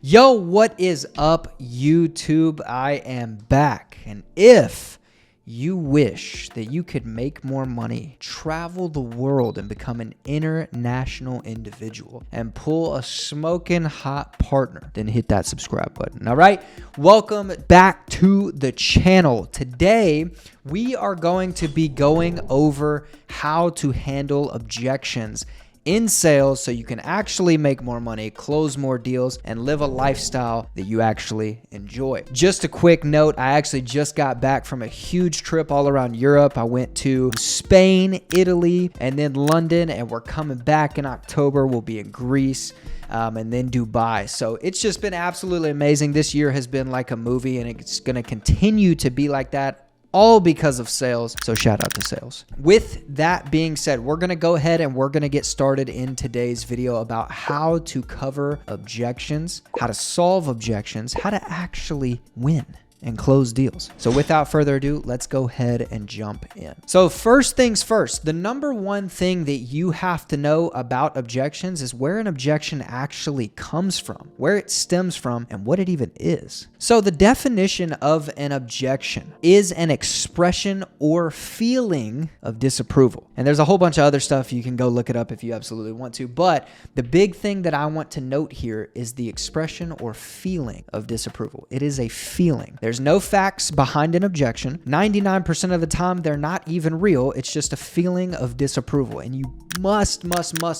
Yo, what is up, YouTube? I am back. And if you wish that you could make more money, travel the world and become an international individual and pull a smoking hot partner, then hit that subscribe button. All right, welcome back to the channel. Today, we are going to be going over how to handle objections in sales so you can actually make more money, close more deals, and live a lifestyle that you actually enjoy. Just a quick note, I actually just got back from a huge trip all around Europe. I went to Spain, Italy, and then London, and we're coming back in October. We'll be in Greece. And then Dubai. So it's just been absolutely amazing. This year has been like a movie, and it's going to continue to be like that, all because of sales. So shout out to sales. With that being said, we're going to go ahead and we're going to get started in today's video about how to cover objections, how to solve objections, how to actually win and close deals. So without further ado, let's go ahead and jump in. So first things first, the number one thing that you have to know about objections is where an objection actually comes from, where it stems from, and what it even is. So the definition of an objection is an expression or feeling of disapproval. And there's a whole bunch of other stuff. You can go look it up if you absolutely want to. But the big thing that I want to note here is the expression or feeling of disapproval. It is a feeling. There's no facts behind an objection. 99% of the time, they're not even real. It's just a feeling of disapproval. And you must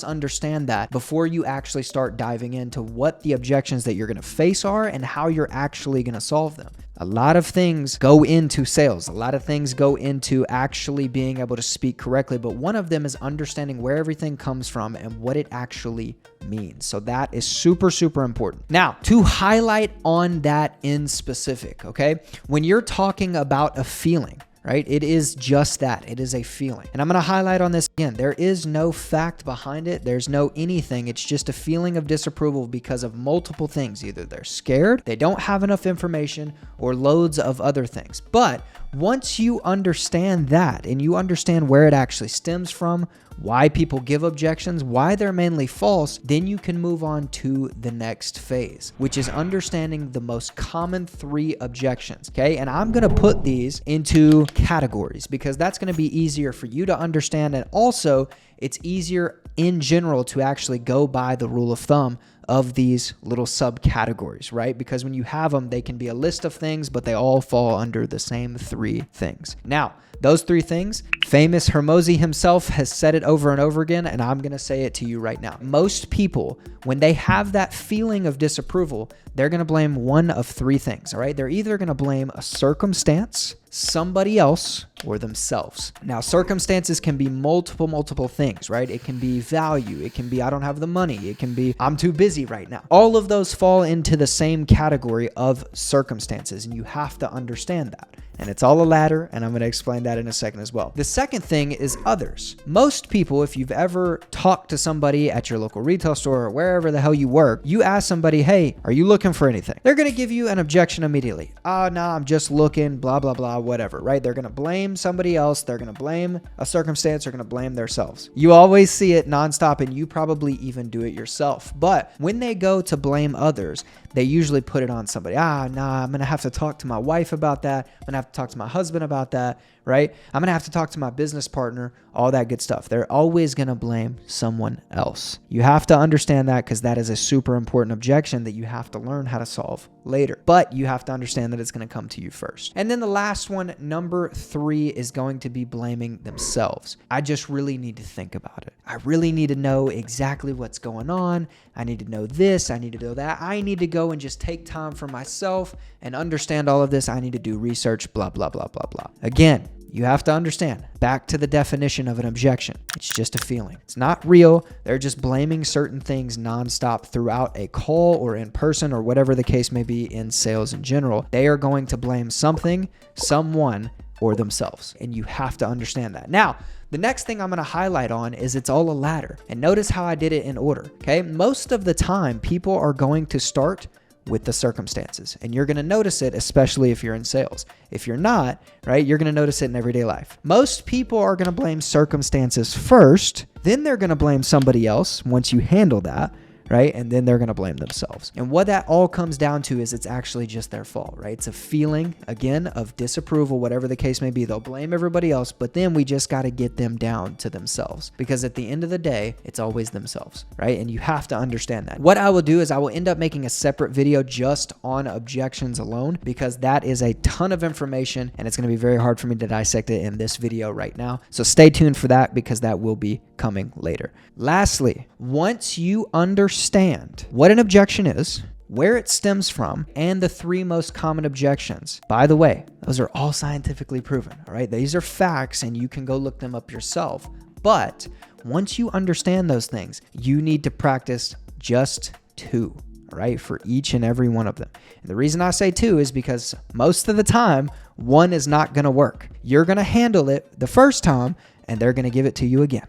understand that before you actually start diving into what the objections that you're going to face are and how you're actually going to solve them. A lot of things go into sales. A lot of things go into actually being able to speak correctly, but one of them is understanding where everything comes from and what it actually means. So that is super important. Now, to highlight on that in specific, okay? When you're talking about a feeling, right? It is just that. It is a feeling. And I'm going to highlight on this again. There is no fact behind it. There's no anything. It's just a feeling of disapproval because of multiple things. Either they're scared, they don't have enough information, or loads of other things. But once you understand that and you understand where it actually stems from, why people give objections, why they're mainly false, then you can move on to the next phase, which is understanding the most common 3 objections, okay? And I'm gonna put these into categories because that's gonna be easier for you to understand, and also it's easier in general to actually go by the rule of thumb of these little subcategories, right? Because when you have them, they can be a list of things, but they all fall under the same 3 things. Now, those 3 things, famous Hormozi himself has said it over and over again, and I'm going to say it to you right now. Most people, when they have that feeling of disapproval, they're going to blame one of 3 things, all right? They're either going to blame a circumstance, somebody else, or themselves. Now, circumstances can be multiple things, right? It can be value. It can be, I don't have the money. It can be, I'm too busy right now. All of those fall into the same category of circumstances, and you have to understand that. And it's all a ladder, and I'm going to explain that in a second as well. The second thing is others. Most people, if you've ever talked to somebody at your local retail store or wherever the hell you work, you ask somebody, hey, are you looking for anything? They're going to give you an objection immediately. Oh, no, I'm just looking, blah, blah, blah, whatever, right? They're going to blame somebody else. They're going to blame a circumstance. They're going to blame themselves. You always see it nonstop, and you probably even do it yourself. But when they go to blame others, they usually put it on somebody. I'm going to have to talk to my wife about that. I'm going to have to talk to my husband about that, right? I'm going to have to talk to my business partner, all that good stuff. They're always going to blame someone else. You have to understand that because that is a super important objection that you have to learn how to solve later. But you have to understand that it's going to come to you first. And then the last one, number 3, is going to be blaming themselves. I just really need to think about it. I really need to know exactly what's going on. I need to know this. I need to know that. I need to go and just take time for myself and understand all of this. I need to do research, blah, blah, blah, blah, blah. Again, you have to understand, back to the definition of an objection. It's just a feeling. It's not real. They're just blaming certain things nonstop throughout a call or in person or whatever the case may be in sales in general. They are going to blame something, someone, or themselves. And you have to understand that. Now, the next thing I'm going to highlight on is it's all a ladder. And notice how I did it in order, okay? Most of the time, people are going to start with the circumstances. And you're going to notice it, especially if you're in sales. If you're not, right, you're going to notice it in everyday life. Most people are going to blame circumstances first, then they're going to blame somebody else once you handle that, right? And then they're going to blame themselves. And what that all comes down to is it's actually just their fault, right? It's a feeling, again, of disapproval, whatever the case may be. They'll blame everybody else, but then we just got to get them down to themselves, because at the end of the day, it's always themselves, right? And you have to understand that. What I will do is I will end up making a separate video just on objections alone, because that is a ton of information and it's going to be very hard for me to dissect it in this video right now. So stay tuned for that, because that will be coming later. Lastly, once you understand what an objection is, where it stems from, and the 3 most common objections. By the way, those are all scientifically proven, all right? These are facts and you can go look them up yourself. But once you understand those things, you need to practice just 2, all right, for each and every one of them. And the reason I say 2 is because most of the time, 1 is not going to work. You're going to handle it the first time and they're going to give it to you again,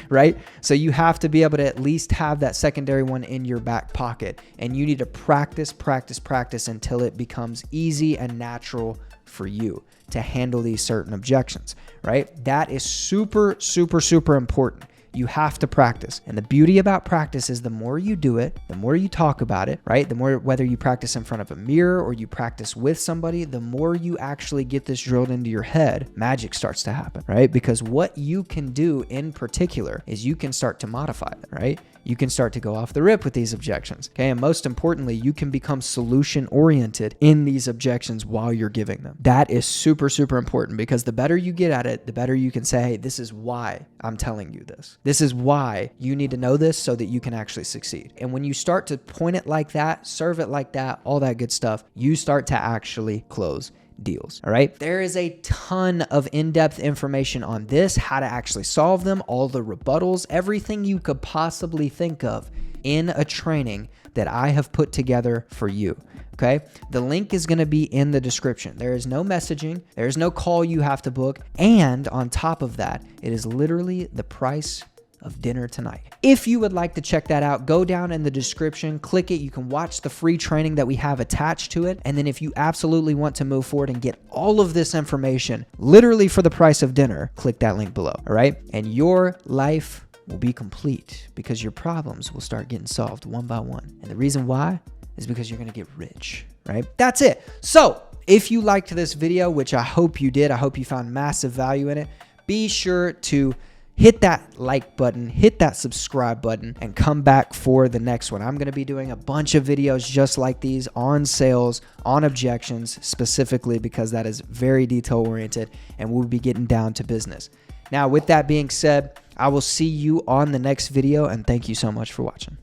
right? So you have to be able to at least have that secondary one in your back pocket, and you need to practice until it becomes easy and natural for you to handle these certain objections, right? That is super, super, super important. You have to practice. And the beauty about practice is the more you do it, the more you talk about it, right? The more, whether you practice in front of a mirror or you practice with somebody, the more you actually get this drilled into your head, magic starts to happen, right? Because what you can do in particular is you can start to modify it, right? You can start to go off the rip with these objections, okay? And most importantly, you can become solution-oriented in these objections while you're giving them. That is super, super important, because the better you get at it, the better you can say, hey, this is why I'm telling you this. This is why you need to know this so that you can actually succeed. And when you start to point it like that, serve it like that, all that good stuff, you start to actually close deals. All right. There is a ton of in-depth information on this, how to actually solve them, all the rebuttals, everything you could possibly think of in a training that I have put together for you. Okay. The link is going to be in the description. There is no messaging. There is no call you have to book. And on top of that, it is literally the price of dinner tonight. If you would like to check that out, go down in the description, click it. You can watch the free training that we have attached to it. And then if you absolutely want to move forward and get all of this information literally for the price of dinner, click that link below. All right. And your life will be complete, because your problems will start getting solved one by one. And the reason why is because you're going to get rich, right? That's it. So if you liked this video, which I hope you did, I hope you found massive value in it, be sure to hit that like button, hit that subscribe button, and come back for the next one. I'm going to be doing a bunch of videos just like these on sales, on objections specifically, because that is very detail oriented and we'll be getting down to business. Now, with that being said, I will see you on the next video, and thank you so much for watching.